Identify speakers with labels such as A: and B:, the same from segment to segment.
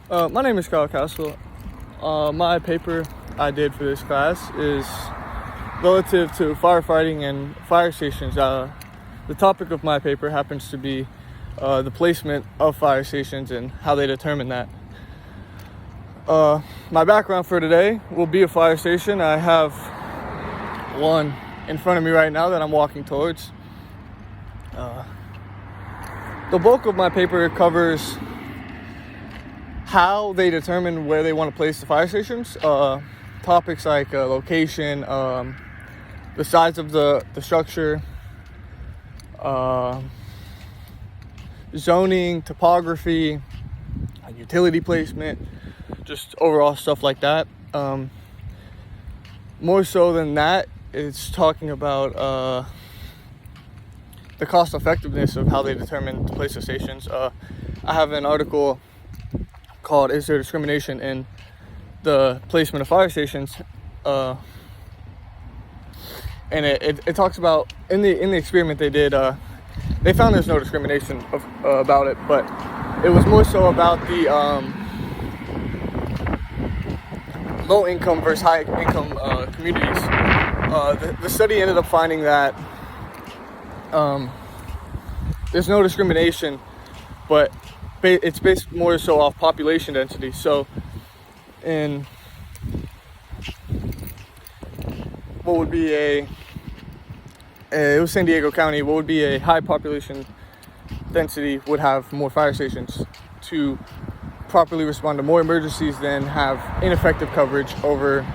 A: My name is Kyle Castle. My paper I did for this class is relative to firefighting and fire stations. The topic of my paper happens to be the placement of fire stations and how they determine that. My background for today will be a fire station. I have one in front of me right now that I'm walking towards. The bulk of my paper covers how they determine where they want to place the fire stations. Topics like location, the size of the structure, zoning, topography, utility placement, just overall stuff like that. More so than that, it's talking about the cost effectiveness of how they determine the place of stations. I have an article called "Is There Discrimination in the Placement of Fire Stations?" And it talks about in the experiment they did. They found there's no discrimination about it, but it was more so about the low income versus high income communities. The study ended up finding that there's no discrimination, but it's based more so off population density. So in what would be it was San Diego County, what would be a high population density would have more fire stations to properly respond to more emergencies than have ineffective coverage over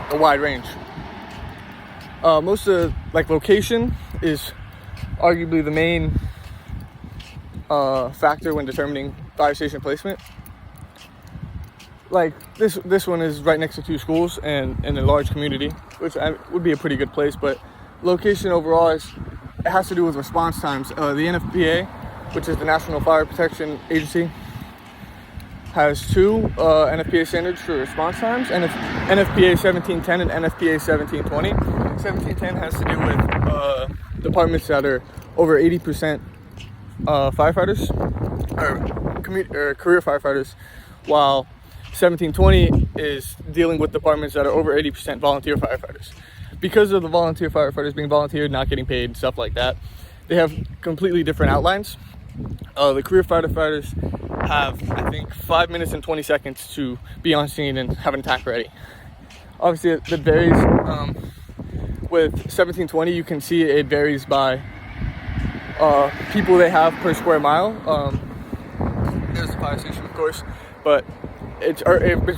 A: a wide range. Most of location is arguably the main factor when determining fire station placement. Like this one is right next to two schools and in a large community, which would be a pretty good place. But location overall it has to do with response times. The NFPA, which is the National Fire Protection Agency, has two NFPA standards for response times, and it's NFPA 1710 and NFPA 1720. 1710 has to do with departments that are over 80% firefighters or career firefighters, while 1720 is dealing with departments that are over 80% volunteer firefighters. Because of the volunteer firefighters being volunteered, not getting paid, and stuff like that, they have completely different outlines. The career firefighters have, I think, 5 minutes and 20 seconds to be on scene and have an attack ready. Obviously, it varies. With 1720, you can see it varies by people they have per square mile. There's the fire station, of course, but it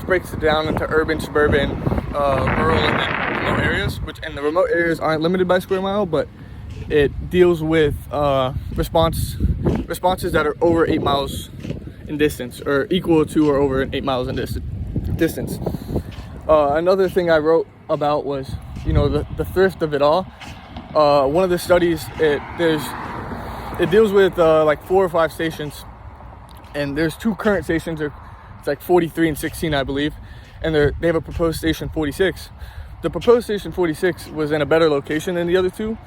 A: breaks it down into urban, suburban, rural, and then remote areas. And the remote areas aren't limited by square mile, but it deals with responses that are over 8 miles in distance, or equal to or over 8 miles in distance. Another thing I wrote about was, the thrift of it all. One of the studies, it deals with 4 or 5 stations, and there's 2 current stations. It's like 43 and 16, I believe, and they have a proposed station 46. The proposed station 46 was in a better location than the other 2,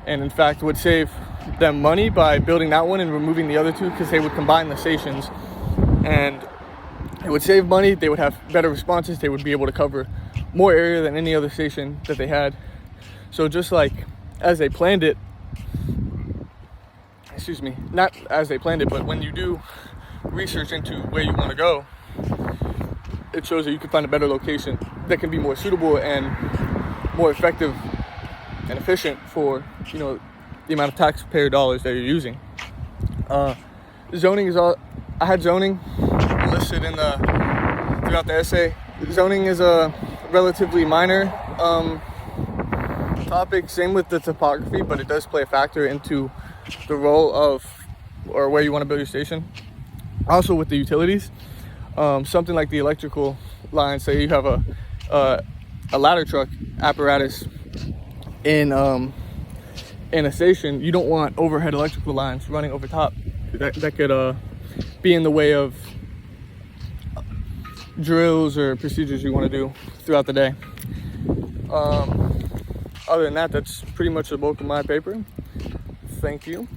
A: and in fact would save them money by building that one and removing the other 2, because they would combine the stations, and it would save money. They would have better responses. They would be able to cover more area than any other station that they had. So just like as they planned it, not as they planned it, but when you do research into where you want to go, it shows that you can find a better location that can be more suitable and more effective and efficient for, the amount of taxpayer dollars that you're using. Zoning is all. I had zoning listed throughout the essay. Zoning is a relatively minor topic. Same with the topography, but it does play a factor into the role of or where you want to build your station. Also with the utilities, something like the electrical lines. Say you have a ladder truck apparatus in a station, you don't want overhead electrical lines running over top. That could be in the way of drills or procedures you want to do throughout the day. Other than that, that's pretty much the bulk of my paper. Thank you.